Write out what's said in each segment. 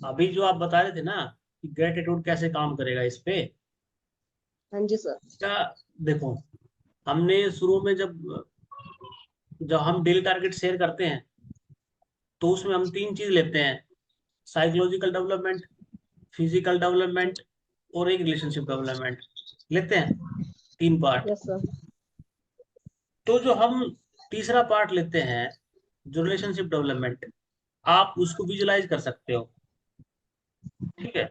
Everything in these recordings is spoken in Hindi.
अभी जो आप बता रहे थे ना कि ग्रेटिट्यूड कैसे काम करेगा इस पे। हाँ जी सर। क्या, देखो, हमने शुरू में जब जब हम डेली टारगेट शेयर करते हैं तो उसमें हम तीन चीज लेते हैं: साइकोलॉजिकल डेवलपमेंट, फिजिकल डेवलपमेंट और एक रिलेशनशिप डेवलपमेंट लेते हैं। तीन पार्ट। Yes sir. तो जो हम तीसरा पार्ट लेते हैं, जो रिलेशनशिप डेवलपमेंट, आप उसको विजुलाइज कर सकते हो। ठीक है।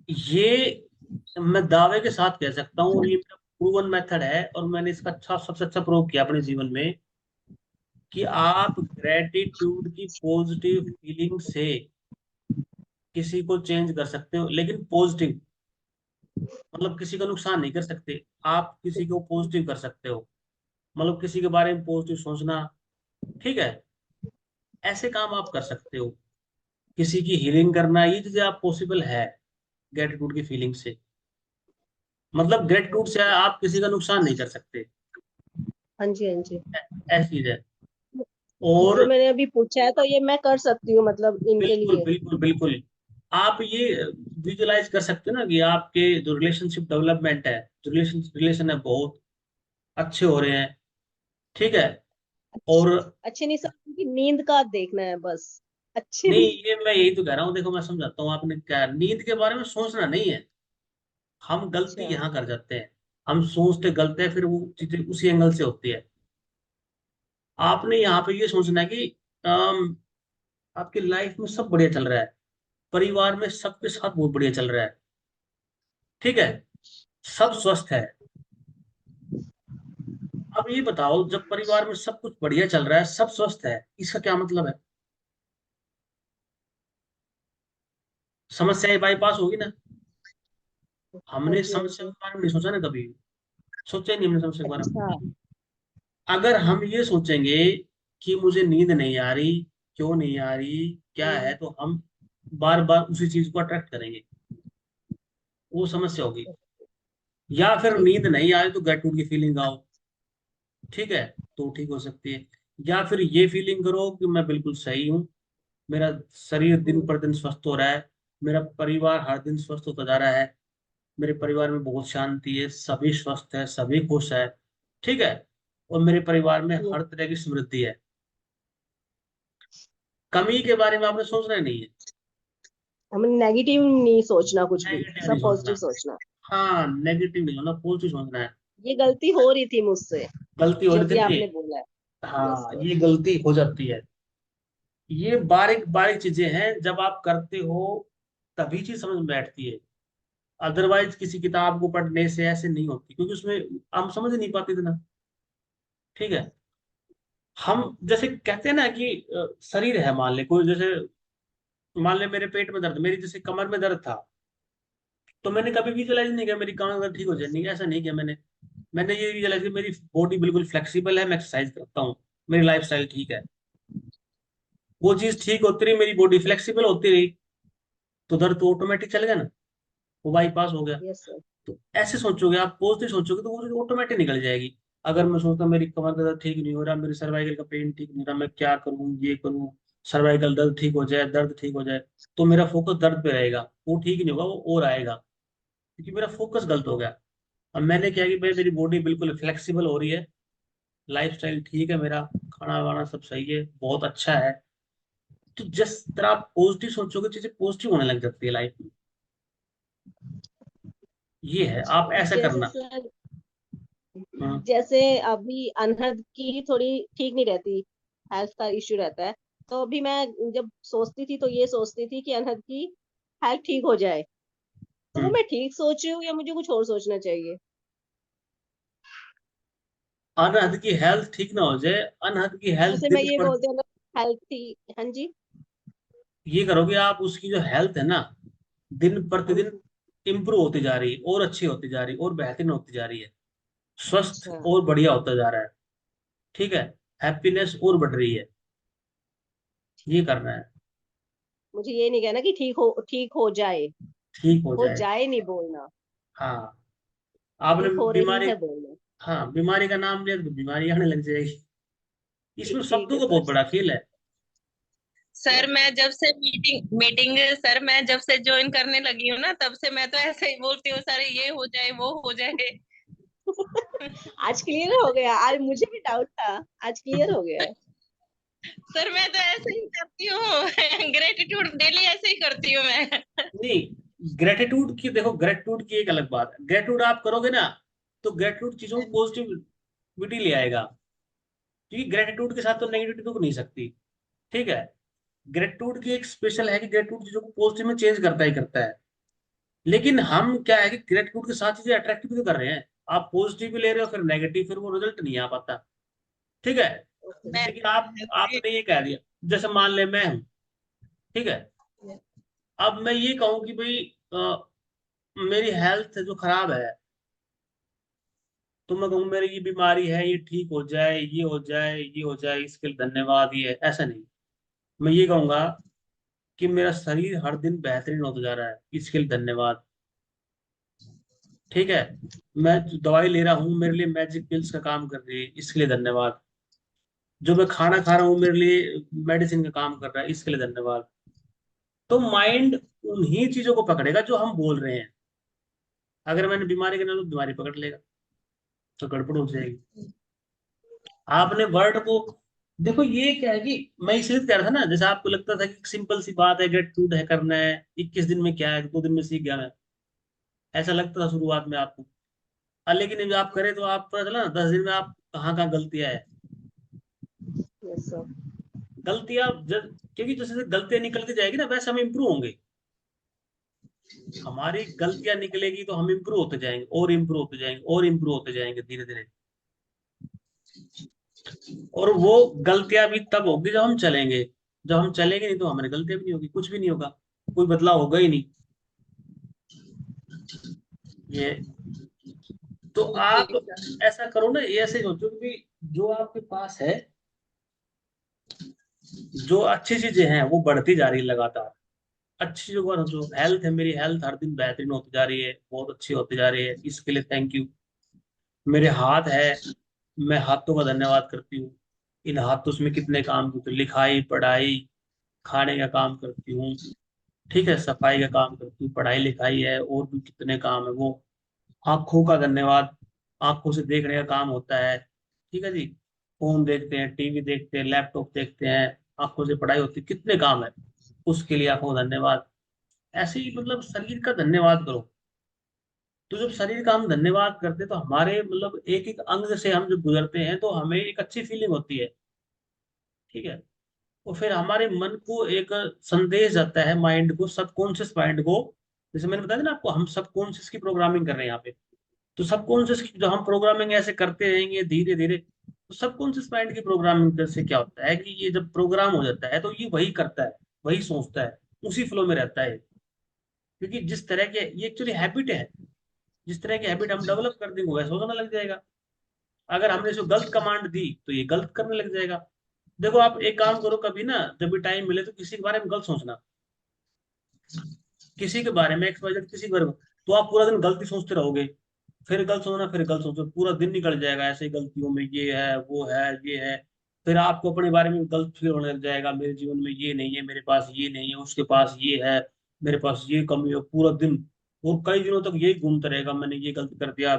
ये मैं दावे के साथ कह सकता हूँ, और ये मेरा प्रूवन मेथड है, और मैंने इसका सबसे अच्छा प्रूव किया अपने जीवन में, कि आप ग्रेटिट्यूड की पॉजिटिव फीलिंग से किसी को चेंज कर सकते हो, लेकिन पॉजिटिव, मतलब किसी का नुकसान नहीं कर सकते। आप किसी को पॉजिटिव कर सकते हो, मतलब किसी के बारे में पॉजिटिव सोचना। ठीक है। ऐसे काम आप कर सकते हो, किसी की हीलिंग करना, ये चीजें आप पॉसिबल है ग्रेटिट्यूड की फीलिंग से। मतलब ग्रेटिट्यूड से आप किसी का नुकसान नहीं कर सकते। हाँ जी हाँ जी। ऐसी चीज है। जो और मैंने अभी पूछा है तो ये मैं कर सकती हूँ मतलब इनके बिल्कुल लिए। बिल्कुल बिल्कुल, आप ये विजुलाइज कर सकते हो ना कि आपके जो रिलेशनशिप डेवलपमेंट है, जो रिलेशन रिलेशन है, बहुत अच्छे हो रहे हैं। ठीक है। और अच्छे नहीं सर, उनकी नींद का देखना है बस। अच्छे नहीं, नहीं। ये मैं यही तो कह रहा हूँ, देखो मैं समझाता हूँ, आपने क्या, नींद के बारे में सोचना नहीं है। हम गलती अच्छा। यहाँ कर जाते हैं, हम सोचते गलत है, फिर वो चीजें उसी एंगल से होती है। आपने यहाँ पे ये सोचना है कि आपकी लाइफ में सब बढ़िया चल रहा है, परिवार में सबके साथ बहुत बढ़िया चल रहा है। ठीक है। सब स्वस्थ है। अब ये बताओ, जब परिवार में सब कुछ बढ़िया चल रहा है, सब स्वस्थ है, इसका क्या मतलब है? समस्याएं बाईपास होगी ना। हाँ हमने जी हाँ समस्या जी। के बारे में नहीं सोचा ना कभी, सोचा ही नहीं हमने समस्या के बारे में। अच्छा। अगर हम ये सोचेंगे कि मुझे नींद नहीं आ रही, क्यों नहीं आ रही, क्या है, हम्म। तो हम बार बार उसी चीज को अट्रैक्ट करेंगे, वो समस्या होगी। या फिर ठीक। नींद नहीं आ रही तो ग्रेटिट्यूड की फीलिंग आओ। ठीक है। तो ठीक हो सकती है। या फिर ये फीलिंग करो कि मैं बिल्कुल सही हूँ, मेरा शरीर दिन हम्म। पर दिन स्वस्थ हो रहा है, मेरा परिवार हर दिन स्वस्थ होता जा रहा है, मेरे परिवार में बहुत शांति है, सभी स्वस्थ है, सभी खुश है। ठीक है। और मेरे परिवार में ये हर तरह की समृद्धि है। कमी के बारे में आपने सोचना ही नहीं है। हमें नेगेटिव नहीं सोचना, कुछ भी नेगेटिव नहीं सब सोचना। पॉजिटिव सोचना। हाँ, नेगेटिव नहीं होना, पॉजिटिव सोचना है। ये गलती हो रही थी मुझसे, गलती हो जो रही भी थी ना ये। आपने बोला है। यस हाँ, सर। ये गलती हो जाती है। ये बारीक बारीक चीजें हैं, जब आप करते हो तभी चीज समझ में बैठती है। अदरवाइज किसी किताब को पढ़ने से ऐसे नहीं होती, क्योंकि उसमें हम समझ नहीं पाते थे ना। ठीक है। हम जैसे कहते हैं ना कि शरीर है, मान ले कोई, जैसे मान ले मेरे पेट में दर्द, मेरी जैसे कमर में दर्द था, तो मैंने कभी विजुअलाइज नहीं किया मेरी कमर में दर्द ठीक हो जाए, नहीं, ऐसा नहीं किया मैंने। मैंने ये विजुअलाइज किया मेरी बॉडी बिल्कुल फ्लेक्सिबल है, मैं एक्सरसाइज करता हूँ, मेरी लाइफ स्टाइल ठीक है। वो चीज ठीक होती रही, मेरी बॉडी फ्लेक्सिबल होती रही, तो दर्द तो ऑटोमेटिक चल गया ना, वो बाईपास हो गया। Yes sir. तो ऐसे सोचोगे आप, पॉजिटिव सोचोगे, तो वो ऑटोमेटिक निकल जाएगी। अगर मैं सोचता मेरी कमर का दर्द ठीक नहीं हो रहा, मेरी सर्वाइकल का पेन ठीक नहीं हो रहा, मैं क्या करूं, ये करूं, सर्वाइकल दर्द ठीक हो जाए, दर्द ठीक हो जाए, तो मेरा फोकस दर्द पे रहेगा, वो ठीक नहीं होगा, वो और आएगा, क्योंकि मेरा फोकस गलत हो गया। अब मैंने क्या कि भाई मेरी बॉडी बिल्कुल फ्लेक्सिबल हो रही है, लाइफ स्टाइल ठीक है, मेरा खाना वाना सब सही है, बहुत अच्छा है। तो जिस तरह आप पॉजिटिव सोचोगे, चीजें पॉजिटिव होने लग जाती है लाइफ में। ये है, आप ऐसा जैसे करना। सर, हाँ। जैसे अभी अनहद की थोड़ी ठीक नहीं रहती, हेल्थ का इश्यू रहता है। तो अभी मैं जब सोचती थी तो ये सोचती थी कि अनहद की हेल्थ ठीक हो जाए। तो वो हम्म। मैं ठीक सोच रही हूँ या मुझे कुछ और सोचना चाहिए? अनहद की हेल्थ ठीक ना हो जाए, अनहद की हेल्थ जैसे मैं दिन ये पर, बोलती हूँ हेल्थ थी। हाँ जी। ये करोगे आप, उसकी जो हेल्थ है ना, दिन हाँ प्रतिदिन जी। इंप्रूव होती जा रही है, और अच्छी होती जा रही है, और बेहतरीन होती जा रही है, स्वस्थ अच्छा। और बढ़िया होता जा रहा है। ठीक है। हैप्पीनेस और बढ़ रही है। ये करना है। मुझे ये नहीं कहना कि ठीक हो जाए। ठीक हो हो जाए। जाए नहीं बोलना, हाँ। आपने ठीक हो रही बीमारी, है बोलना। हाँ, बीमारी का नाम लिया तो बीमारी आने लग जाएगी। इसमें ठीक शब्दों है का सर। बहुत बड़ा खेल है। सर मैं जब से मीटिंग मीटिंग सर मैं जब से ज्वाइन करने लगी हूँ ना, तब से मैं तो ऐसे ही बोलती हूँ, सर ये हो जाए वो हो जाए। आज क्लियर हो गया, आज मुझे भी डाउट था, आज क्लियर हो गया है। सर मैं तो ऐसे ही करती हूँ। ग्रेटिट्यूड डेली ऐसे ही करती हूँ मैं। नहीं, ग्रेटिट्यूड की देखो, ग्रेटिट्यूड की एक अलग बात है। ग्रेटिट्यूड आप करोगे ना, तो ग्रेटिट्यूड चीजों को पॉजिटिविटी ले आएगा। क्योंकि ग्रेटिट्यूड के साथ तो नेगेटिविटी तो हो नहीं सकती। ठीक है। ग्रेटिट्यूड की एक स्पेशल है कि ग्रेटिट्यूड चीजों को पॉजिटिव में चेंज करता ही करता है। लेकिन हम क्या है कि ग्रेटिट्यूड के साथ चीजें अट्रैक्टिव भी तो कर रहे हैं। आप पॉजिटिव भी ले रहे हो, फिर नेगेटिव, फिर वो रिजल्ट नहीं आ पाता। ठीक है। ओके। मैं जैसे कि आप agree- आपने ये कह दिया, जैसे मान ले मैं हूं। ठीक है। अब मैं ये कहूं कि भाई मेरी हेल्थ जो खराब है, तो मैं कहूँ मेरी ये बीमारी है, ये ठीक हो जाए, ये हो जाए, ये हो जाए, इसके लिए धन्यवाद, ये ऐसा नहीं। मैं ये कहूंगा कि मेरा शरीर हर दिन बेहतरीन होता जा रहा है, इसके लिए धन्यवाद। ठीक है। मैं जो दवाई ले रहा हूँ मेरे लिए मैजिक पिल्स का काम कर रही है, इसके लिए धन्यवाद। जो मैं खाना खा रहा हूँ मेरे लिए मेडिसिन का काम कर रहा है, इसके लिए धन्यवाद। तो माइंड उन्हीं चीजों को पकड़ेगा जो हम बोल रहे हैं। अगर मैंने बीमारी के नाम तो बीमारी पकड़ लेगा, तो गड़बड़ हो जाएगी। आपने वर्ड को देखो, ये क्या है कि मैं इसलिए कह रहा था ना, जैसे आपको लगता था कि सिंपल सी बात है, गेट टूड है, करना है, 21 दिन में क्या है, 2 दिन में सीख गया मैं। ऐसा लगता था शुरुआत में आपको। लेकिन जब आप करें तो आप पता चला ना 10 दिन में आप कहाँ कहाँ गलतियां है। Yes sir. गलतियां क्योंकि जैसे जैसे गलतियां निकलती जाएगी ना, वैसे हम इंप्रूव होंगे। हमारी गलतियां निकलेगी तो हम इंप्रूव होते जाएंगे, और इंप्रूव होते जाएंगे, और इंप्रूव होते जाएंगे धीरे धीरे। और वो गलतियां भी तब होगी जब हम चलेंगे। जब हम चलेंगे नहीं तो हमारी गलतियां भी नहीं होगी, कुछ भी नहीं होगा, कोई बदलाव होगा ही नहीं। ये तो आप जी सर। ऐसा करो ना, ये ऐसे सोचो कि जो आपके पास है, जो अच्छी चीजें हैं वो बढ़ती जा रही है लगातार। अच्छी चीजों को सोचो, हेल्थ है, मेरी हेल्थ हर दिन बेहतरीन होती जा रही है, बहुत अच्छी होती जा रही है, इसके लिए थैंक यू। मेरे हाथ है, मैं हाथों का धन्यवाद करती हूँ। इन हाथों से मैं कितने काम करती हूँ, लिखाई पढ़ाई, खाने का काम करती हूँ। ठीक है, सफाई का काम करती हूँ, पढ़ाई लिखाई है, और भी कितने काम है वो। आंखों का धन्यवाद, आंखों से देखने का काम होता है। ठीक है जी। फोन देखते हैं, टीवी देखते हैं, लैपटॉप देखते हैं, आंखों से पढ़ाई होती है, कितने काम है, उसके लिए आंखों का धन्यवाद। ऐसे ही मतलब शरीर का धन्यवाद करो। तो जब शरीर का हम धन्यवाद करते हैं तो हमारे मतलब एक एक अंग से हम जब गुजरते हैं तो हमें एक अच्छी फीलिंग होती है। ठीक है। और फिर हमारे मन को एक संदेश जाता है, माइंड को, सबकॉन्शियस माइंड को। जैसे मैंने बताया ना आपको, हम सबकॉन्शियस की प्रोग्रामिंग कर रहे हैं यहाँ पे। तो सबकॉन्शियस की जो हम प्रोग्रामिंग ऐसे करते रहेंगे धीरे धीरे, तो सबकॉन्शियस माइंड की प्रोग्रामिंग से क्या होता है कि ये जब प्रोग्राम हो जाता है तो ये वही करता है, वही सोचता है, उसी फ्लो में रहता है। क्योंकि जिस तरह के ये एक्चुअली हैबिट है, जिस तरह की हैबिट हम डेवलप कर देंगे वैसा होने लग जाएगा। अगर हमने इसको गलत कमांड दी तो ये गलत करने लग जाएगा। देखो आप एक काम करो, कभी ना जब भी टाइम मिले तो किसी के बारे में गलत सोचना, किसी के बारे में XYZ, किसी के बारे में। तो आप पूरा दिन गलती सोचते रहोगे, फिर गलत सोचना, फिर गलत सोचो, पूरा दिन निकल जाएगा ऐसे ही गलतियों में, ये है वो है ये है। फिर आपको अपने बारे में गलत फील होने लग जाएगा, मेरे जीवन में ये नहीं है, मेरे पास ये नहीं है, उसके पास ये है, मेरे पास ये कमी है, पूरा दिन। वो कई दिनों तक यही घूमता रहेगा, मैंने ये गलती कर दिया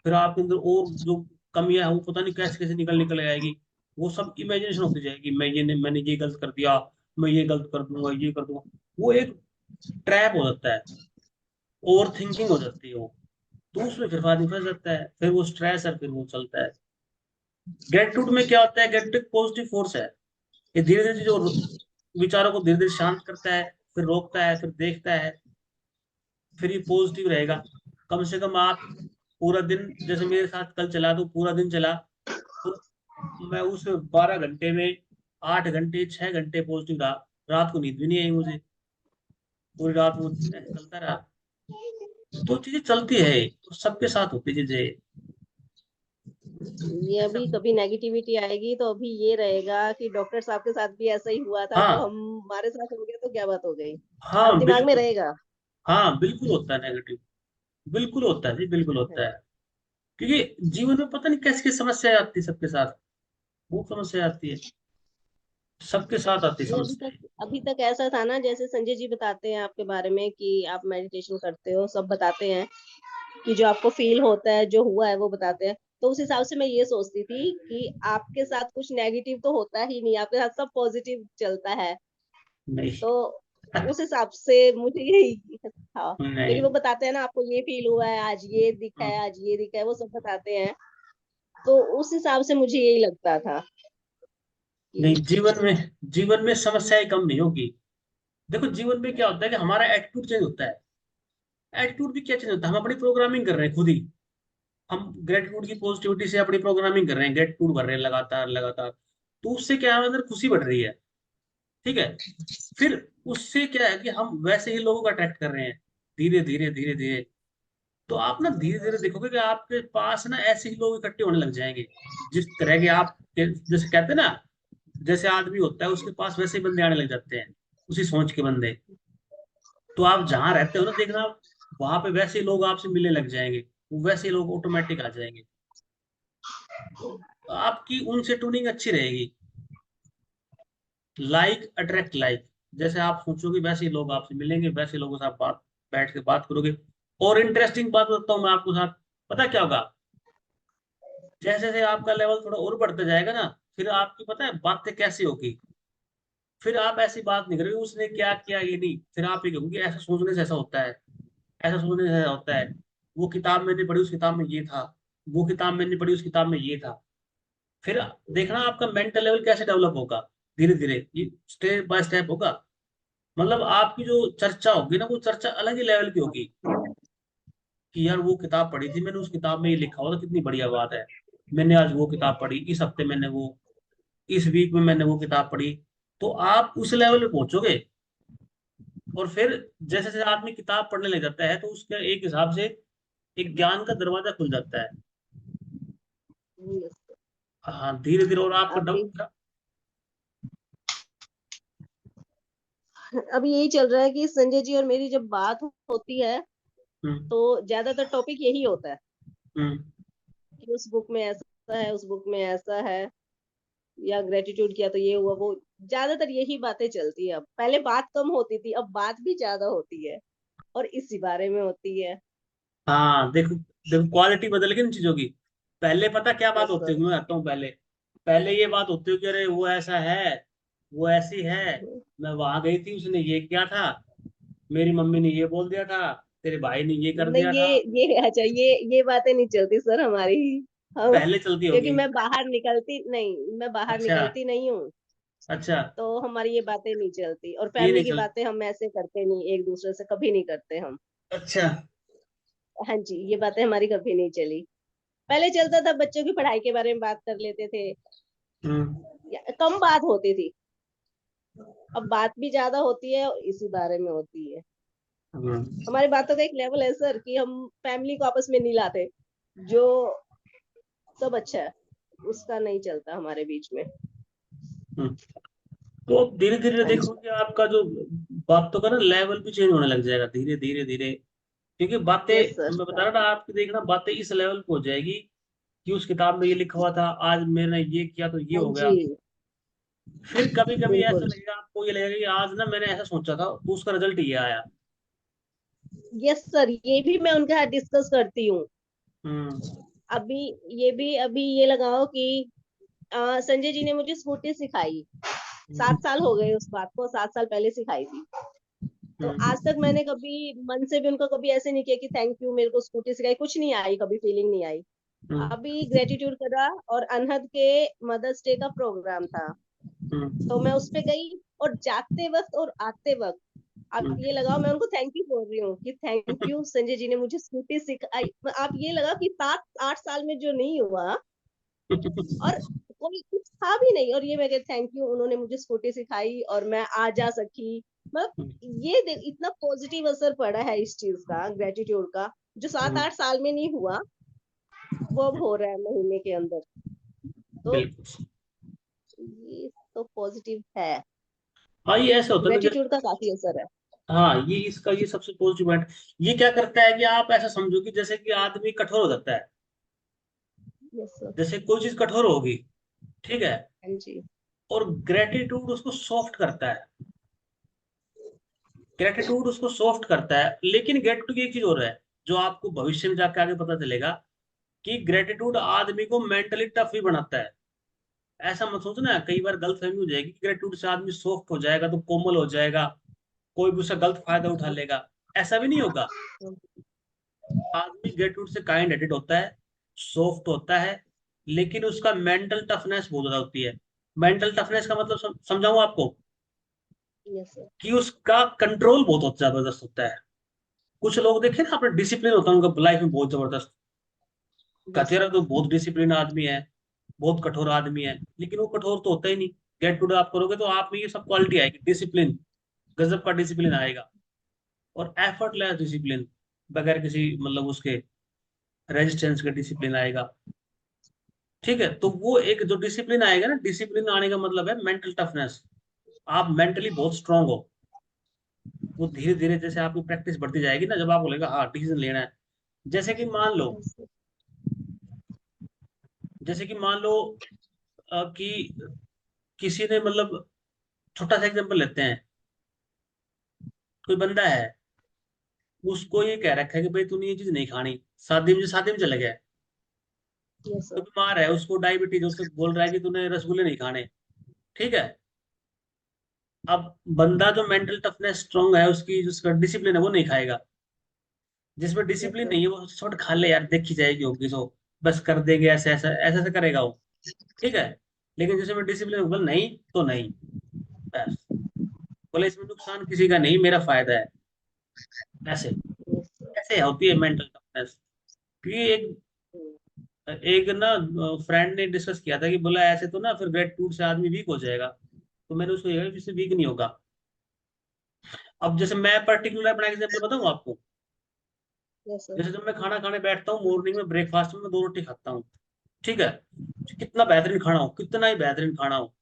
फिर आपके अंदर और जो कमियां हैं वो पता नहीं कैसे कैसे निकल निकल आएगी। वो सब इमेजिनेशन होती जाएगी, मैं ये नहीं, मैंने ये गलत कर दिया, मैं ये गलत कर दूंगा, ये कर दूंगा। वो एक ट्रैप हो जाता है, ओवर थिंकिंग हो जाती है वो। तो उसमें फिर आदमी फंस जाता है, फिर वो स्ट्रेस है, फिर वो चलता है। ग्रेटिट्यूड में क्या होता है, ग्रेटिट्यूड पॉजिटिव फोर्स है। ये धीरे धीरे जो विचारों को धीरे धीरे शांत करता है, फिर रोकता है, फिर देखता है, फिर ये पॉजिटिव रहेगा। कम से कम आप पूरा दिन, जैसे मेरे साथ कल चला तो पूरा दिन चला, तो मैं उस 12 घंटे में 8 घंटे 6 घंटे पॉजिटिव रहा। रात को नींद भी नहीं आई मुझे, पूरी रात वो ऐसे चलता रहा। तो चीजें चलती है, तो सबके साथ होती है चीजें। ये ऐसा। अभी कभी नेगेटिविटी आएगी तो अभी ये रहेगा कि डॉक्टर साहब के साथ भी ऐसा ही हुआ था, तो हाँ, हम हमारे साथ हो गया तो क्या बात हो गई। अब हाँ दिमाग में बिल्कुल। रहेगा। हाँ बिल्कुल होता है नेगेटिव, बिल्कुल होता है जी, बिल्कुल होता है। क्योंकि जीवन में पता नहीं कैसी कैसी समस्या आती है सबके साथ, वो समस्या आती है, सबके साथ आती है ये समस्या। अभी तक ऐसा था ना, जैसे संजय जी बताते हैं आपके बारे में कि आप मेडिटेशन करते हो, सब बताते हैं कि जो आपको फील होता है, जो हुआ है वो बताते हैं। तो उस हिसाब से मैं ये सोचती थी कि आपके साथ कुछ नेगेटिव तो होता ही नहीं, आपके साथ सब पॉजिटिव चलता है। नहीं। तो उस हिसाब से मुझे यही था, क्योंकि नहीं। वो बताते हैं ना, आपको ये फील हुआ है, आज ये दिखा है, आज ये दिखा है, वो सब बताते हैं। तो उस हिसाब से मुझे यही लगता था नहीं, कि जीवन में समस्याएं कम नहीं होगी। देखो जीवन में क्या होता है कि हमारा एटीट्यूड चेंज होता है। एटीट्यूड भी क्या चेंज होता है, हम अपनी प्रोग्रामिंग कर रहे हैं खुद ही। हम ग्रेटिट्यूड की पॉजिटिविटी से अपनी प्रोग्रामिंग कर रहे हैं, ग्रेटिट्यूड भर रहे हैं लगातार लगातार। तो उससे क्या है, अंदर खुशी बढ़ रही है। ठीक है। फिर उससे क्या है कि हम वैसे ही लोगों को अट्रैक्ट कर रहे हैं, धीरे धीरे धीरे धीरे। तो आप ना धीरे धीरे देखोगे कि आपके पास ना ऐसे ही लोग इकट्ठे होने लग जाएंगे, जिस तरह के आप जैसे कहते हैं ना, जैसे आदमी होता है उसके पास वैसे ही बंदे आने लग जाते हैं, उसी सोच के बंदे। तो आप जहां रहते हो ना, देखना वहां पे वैसे ही लोग आपसे मिलने लग जाएंगे, वो वैसे ही लोग ऑटोमेटिक आ जाएंगे। तो आपकी उनसे ट्यूनिंग अच्छी रहेगी। लाइक अट्रैक्ट लाइक, जैसे आप सोचोगे वैसे ही लोग आपसे मिलेंगे, वैसे लोगों से आप बात बैठ के बात करोगे। और इंटरेस्टिंग बात बताता हूँ मैं आपको साथ, पता क्या होगा, जैसे जैसे आपका लेवल थोड़ा और बढ़ता जाएगा ना, फिर आपकी पता है बातें कैसी होगी। फिर आप ऐसी बात नहीं करोगे उसने क्या किया ये नहीं, फिर आप ये कहोगे ऐसा सोचने से ऐसा होता है, ऐसा सोचने से ऐसा होता है। वो किताब मैंने पढ़ी, उस किताब में ये था। वो किताब मैंने पढ़ी, उस किताब में ये था। फिर देखना आपका मेंटल लेवल कैसे डेवलप होगा, धीरे धीरे ये स्टेप बाय स्टेप होगा। मतलब आपकी जो चर्चा होगी ना, वो चर्चा अलग ही लेवल की होगी, कि यार वो किताब पढ़ी थी मैंने, उस किताब में ये लिखा हुआ था, कितनी बढ़िया बात है। मैंने आज वो किताब पढ़ी, इस हफ्ते मैंने वो, इस वीक में मैंने वो किताब पढ़ी। तो आप उस लेवल पे पहुंचोगे। और फिर जैसे जैसे आदमी किताब पढ़ने लग जाता है, तो उसके एक हिसाब से एक ज्ञान का दरवाजा खुल जाता है। हाँ, धीरे धीरे। और आपका अभी अभी यही चल रहा है कि संजय जी और मेरी जब बात होती है, हम्म। तो ज्यादातर टॉपिक यही होता है हम्म। कि उस बुक में ऐसा है, उस बुक में ऐसा है, या ग्रेटिट्यूड किया तो ये हुआ वो। ज्यादातर यही बातें चलती है। अब पहले बात कम होती थी, अब बात भी ज्यादा होती है, और इसी बारे में होती है। हाँ, देखो देखो क्वालिटी बदल गई इन चीजों की। पहले पता क्या बात यस होती सर। होगी, मैं आता हूँ पहले। पहले ये बात होती होगी, अरे वो ऐसा है, वो ऐसी है, मैं वहां गई थी उसने ये किया था, मेरी मम्मी ने ये बोल दिया था, तेरे भाई ने ये कर नहीं, दिया था। ये अच्छा, ये बातें नहीं चलती सर हमारी। हम, पहले चलती क्योंकि होगी। मैं बाहर निकलती नहीं, मैं बाहर अच्छा। निकलती नहीं हूँ। अच्छा। तो हमारी ये बातें नहीं चलती, और ये फैमिली नहीं की चल। बातें हम ऐसे करते नहीं, एक दूसरे से कभी नहीं करते हम। अच्छा। हाँ जी, ये बातें हमारी कभी नहीं चली। पहले चलता था, बच्चों की पढ़ाई के बारे में बात कर लेते थे, हम्म। कम बात होती थी। अब बात भी ज्यादा होती है, और इसी बारे में होती है। हम्म। हमारी बातों का एक लेवल है सर कि हम फैमिली को आपस में नहीं लाते, जो सब अच्छा है उसका नहीं चलता हमारे बीच में। हम्म। तो अब धीरे धीरे हाँ देखो जी। कि आपका जो बातों का ना लेवल भी चेंज होने लग जाएगा, धीरे धीरे धीरे। क्योंकि बातें, यस सर। मैं बता रहा था आपकी, देखना बातें इस लेवल पे हो जाएगी कि उस किताब में ये लिखा हुआ था, आज मैंने ये किया तो ये हाँ हो जी, गया। फिर कभी कभी ऐसा बिल्कुल। लगेगा आपको, ये लगेगा कि आज ना मैंने ऐसा सोचा था तो उसका रिजल्ट ये आया। यस सर, ये भी मैं उनके साथ डिस्कस करती हूँ। हम्म। अभी अभी ये लगाओ कि संजय जी ने मुझे स्कूटी सिखाई। हम्म। 7 साल हो गए उस बात को, 7 साल पहले सिखाई थी। तो आज तक मैंने कभी मन से भी उनको कभी ऐसे नहीं किया कि थैंक यू, मेरे को स्कूटी सिखाई, कुछ नहीं आई, कभी फीलिंग नहीं आई। हम्म। अभी ग्रेटिट्यूड करा, और अनहद के मदर्स डे का प्रोग्राम था, तो मैं उस पे गई। और जाते वक्त और आते वक्त, आप ये लगाओ, मैं उनको थैंक यू बोल रही हूँ कि थैंक यू संजय जी ने मुझे स्कूटी सिखाई। आप ये लगाओ कि 7 8 साल में जो नहीं हुआ, और कोई कुछ था भी नहीं, और ये मैं कहती थैंक यू, उन्होंने मुझे स्कूटी सिखाई और मैं आ जा सकी। मतलब ये इतना पॉजिटिव असर पड़ा है इस चीज का, ग्रेटिट्यूड का, जो सात हम्म। आठ साल में नहीं हुआ, वो अब हो रहा है महीने के अंदर। तो बिल्कुल। ये तो पॉजिटिव है, हाँ, ये ऐसा होता है ना, जैसे, ग्रेटिट्यूड का काफी असर है। हाँ, ये इसका ये सबसे पॉजिटिव पॉइंट। ये क्या करता है कि आप ऐसा समझो कि जैसे कि आदमी कठोर हो जाता है। Yes sir. जैसे कोई चीज कठोर होगी, ठीक है, हाँ जी। और ग्रेटिट्यूड उसको सॉफ्ट करता है, ग्रेटिट्यूड उसको सॉफ्ट करता है। लेकिन ग्रेटिट्यूड की एक चीज और है जो आपको भविष्य में जाके आगे पता चलेगा, कि ग्रेटिट्यूड आदमी को मेंटली टफ भी बनाता है। ऐसा मत सोचना, कई बार गलतफहमी हो जाएगी कि ग्रेटिट्यूड से आदमी सॉफ्ट हो जाएगा तो कोमल हो जाएगा, कोई भी उसका गलत फायदा उठा लेगा। ऐसा भी नहीं होगा। आदमी ग्रेटिट्यूड से काइंड हेडेड होता है, सॉफ्ट होता है, लेकिन उसका मेंटल टफनेस बहुत ज्यादा होती है। मेंटल टफनेस का मतलब समझाऊं आपको, यस सर। कि उसका कंट्रोल बहुत जबरदस्त होता है। कुछ लोग देखे ना, अपने डिसिप्लिन होता है उनका लाइफ में बहुत जबरदस्त, यस कहते रहो सर। तो बहुत डिसिप्लिन आदमी है, बहुत कठोर आदमी है, लेकिन वो कठोर तो होता ही नहीं। गेट टुडे आप करोगे तो आप में ये सब क्वालिटी आएगी, डिसिप्लिन, गजब का डिसिप्लिन आएगा, और एफर्टलेस डिसिप्लिन, बगैर किसी मतलब उसके रेजिस्टेंस के डिसिप्लिन आएगा। ठीक है, तो वो एक जो डिसिप्लिन आएगा ना, डिसिप्लिन आने का मतलब है मेंटल टफनेस। आप मेंटली बहुत स्ट्रांग हो। वो धीरे धीरे जैसे आपकी प्रैक्टिस बढ़ती जाएगी ना, जब आपको लगेगा हाँ डिसीजन लेना है। जैसे कि मान लो, यस सर। जैसे कि मान लो कि किसी ने मतलब, छोटा सा एग्जांपल लेते हैं, कोई बंदा है, उसको ये कह रखा है कि भाई तूने ये चीज नहीं खानी, शादी में चला गया है, यस तो सर। बीमार है, उसको डायबिटीज, उसको बोल रहा है कि तूने रसगुल्ले नहीं खाने। ठीक है, अब बंदा जो मेंटल टफनेस स्ट्रांग है, उसकी जिसका डिसिप्लिन है वो नहीं खाएगा। जिसमें यस डिसिप्लिन सर। नहीं है वो छोड़ खा ले यार, देखी जाएगी होगी तो, बस कर देंगे, ऐसा ऐसा ऐसा ऐसा करेगा वो। ठीक है, लेकिन जिसमें डिसिप्लिन, बोल नहीं तो नहीं, बस, बोले इसमें नुकसान किसी का नहीं, मेरा फायदा है। ऐसे यस सर। ऐसे होती है मेंटल टफनेस। क्योंकि एक एक ना फ्रेंड ने डिस्कस किया था कि बोला ऐसे तो ना फिर ग्रेटिट्यूड से आदमी वीक हो जाएगा, तो मैंने उसको यही इससे वीक नहीं होगा। अब जैसे मैं पर्टिकुलर अपना एग्जांपल बताऊं आपको, यस सर। जैसे जब मैं खाना खाने बैठता हूँ मॉर्निंग में, ब्रेकफास्ट में मैं 2 रोटी खाता हूँ। ठीक है, कितना बेहतरीन खाना हो, कितना ही बेहतरीन खाना हो,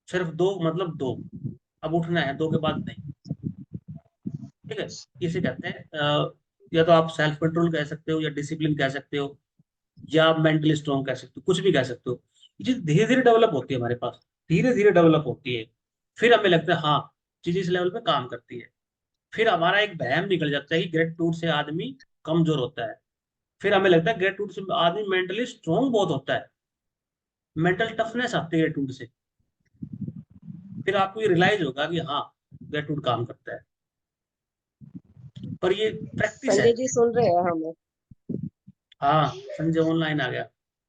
सिर्फ दो, मतलब दो, अब उठना है, 2 के बाद नहीं। ठीक है, इसे कहते हैं या तो आप सेल्फ कंट्रोल कह सकते हो, या डिसिप्लिन कह सकते हो, या आप मेंटली स्ट्रॉन्ग कह सकते हो, कुछ भी कह सकते हो। ये चीज धीरे धीरे डेवलप होती है हमारे पास, धीरे धीरे डेवलप होती है। फिर हमें लगता है हाँ चीज इस लेवल पे काम करती है। फिर हमारा एक वहम निकल जाता है कि ग्रेटिट्यूड से आदमी कमजोर होता है। फिर हमें लगता है ग्रेटिट्यूड से आदमी मेंटली स्ट्रांग बहुत होता है, मेंटल टफनेस आती है ग्रेटिट्यूड से। फिर आपको ये रियलाइज होगा कि हाँ ग्रेटिट्यूड काम करता है, पर ये प्रैक्टिस है। संजय जी सुन रहे हैं हमें? हाँ, संजय ऑनलाइन आ गया।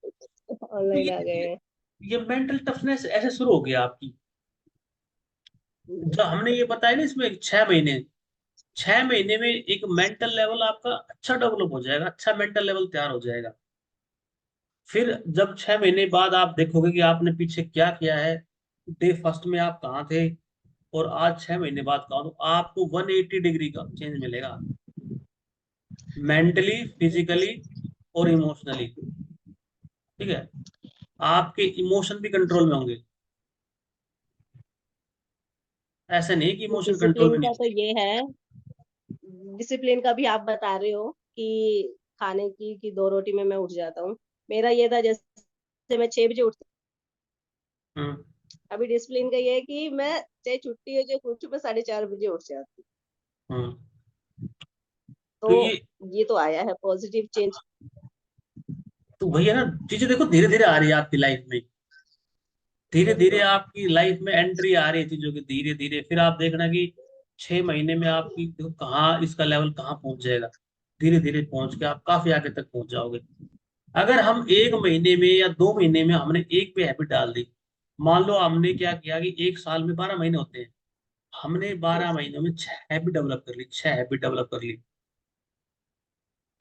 तो ऑनलाइन आ गए हैं। ये मेंटल टफनेस ऐसे शुरू हो गया आपकी, जो हमने ये बताया ना, इसमें 6 महीने, 6 महीने में एक मेंटल लेवल आपका अच्छा डेवलप हो जाएगा, अच्छा मेंटल लेवल तैयार हो जाएगा। फिर जब 6 महीने बाद आप देखोगे कि आपने पीछे क्या किया है, डे फर्स्ट में आप कहाँ थे, और आज 6 महीने बाद कहाँ, तो आपको 180 डिग्री का चेंज मिलेगा, मेंटली, फिजिकली और इमोशनली। ठीक है, आपके इमोशन भी कंट्रोल में होंगे। ऐसा नहीं कि इमोशन कंट्रोल डिसिप्लिन में नहीं का तो होंगे। ये है, डिसिप्लिन का भी आप बता रहे हो कि खाने की कि 2 रोटी में मैं उठ जाता हूँ। मेरा ये था, जैसे मैं 6 बजे उठती हम्म। हूँ। अभी डिसिप्लिन का ये है कि मैं चाहे छुट्टी हो चाहे कुछ हो, मैं 4:30 बजे उठ जाती हूँ। हम्म। तो तो ये तो आया है पॉजिटिव चेंज। वही है ना, चीजें देखो धीरे धीरे आ रही है आपकी लाइफ में, धीरे यस धीरे सर। आपकी लाइफ में एंट्री आ रही है चीजों की, धीरे धीरे फिर आप देखना कि 6 महीने में आपकी देखो कहाँ इसका लेवल कहाँ पहुंच जाएगा। धीरे धीरे पहुंच के आप काफी आगे तक पहुंच जाओगे। अगर हम 1 महीने में या 2 महीने में हमने एक पे हैबिट डाल दी, मान लो हमने क्या किया कि एक साल में 12 महीने होते हैं, हमने बारह यस सर। महीनों में 6 हैबिट डेवलप कर ली, 6 हैबिट डेवलप कर ली,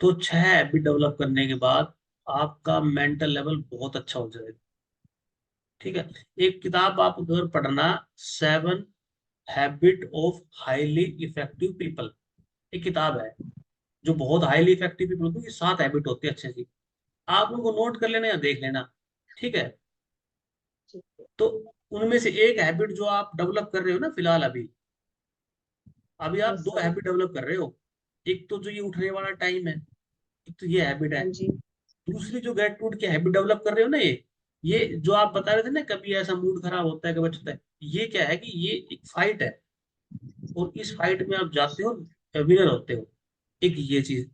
तो 6 हैबिट डेवलप करने के बाद आपका मेंटल लेवल बहुत अच्छा हो जाएगा। ठीक है, एक किताब आप अगर पढ़ना, 7 habit of highly effective people, एक किताब है जो बहुत हाईली इफेक्टिव पीपल की 7 हैबिट होती है अच्छे से, आप उनको नोट कर लेना या देख लेना। ठीक है, ठीक है। तो उनमें से एक हैबिट जो आप डेवलप कर रहे हो ना फिलहाल, अभी अभी आप यस दो सर। हैबिट डेवलप कर रहे हो। एक तो जो ये उठने वाला टाइम है, एक तो ये हैबिट है। हाँ जी। दूसरी जो ग्रेटिट्यूड की हैबिट डेवलप कर रहे हो ना, ये जो आप बता रहे थे ना, कभी ऐसा मूड खराब होता है, कभी अच्छा होता है, ये क्या है कि ये एक फाइट है, और इस फाइट में आप जाते हो, विनर होते हो। एक ये चीज,